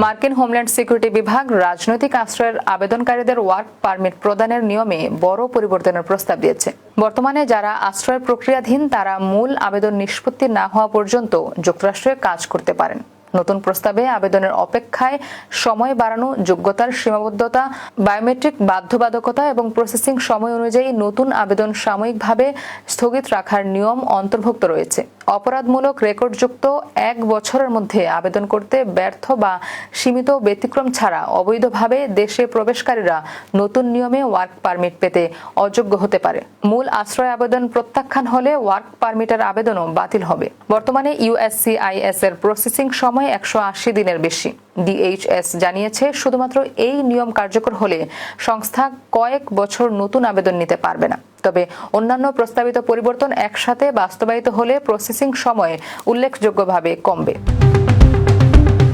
মার্কিন homeland security বিভাগ রাজনৈতিক আশ্রয়ের আবেদনকারীদের ওয়ার্ক পারমিট প্রদানের নিয়মে বড় পরিবর্তনের প্রস্তাব দিয়েছে। বর্তমানে যারা আশ্রয়ের প্রক্রিয়াধীন তারা মূল আবেদন নিষ্পত্তি না হওয়া পর্যন্ত যুক্তরাষ্ট্রে কাজ করতে পারেন। নতুন প্রস্তাবে আবেদনের অপেক্ষায় সময় বাড়ানো, যোগ্যতার সীমাবদ্ধতা, বায়োমেট্রিক বাধ্যবাধকতা এবং প্রসেসিং সময় অনুযায়ী নতুন আবেদন সাময়িকভাবে স্থগিত রাখার নিয়ম অন্তর্ভুক্ত রয়েছে। অপরাধমূলক রেকর্ডযুক্ত 1 বছরের মধ্যে আবেদন করতে ব্যর্থ বা সীমিত ব্যতিক্রম ছাড়া অবৈধভাবে দেশে প্রবেশকারীরা নতুন নিয়মে ওয়ার্ক পারমিট পেতে অযোগ্য হতে পারে। মূল আশ্রয় আবেদন প্রত্যাখ্যান হলে ওয়ার্ক পারমিটের আবেদনও বাতিল হবে। বর্তমানে USCIS এর প্রসেসিং সময় 180 দিনের বেশি। DHS জানিয়েছে শুধুমাত্র এই নিয়ম কার্যকর হলে সংস্থা কয়েক বছর নতুন আবেদন নিতে পারবে না। তবে অন্যান্য প্রস্তাবিত পরিবর্তন একসাথে বাস্তবায়িত হলে প্রসেসিং সময় উল্লেখযোগ্যভাবে কমবে।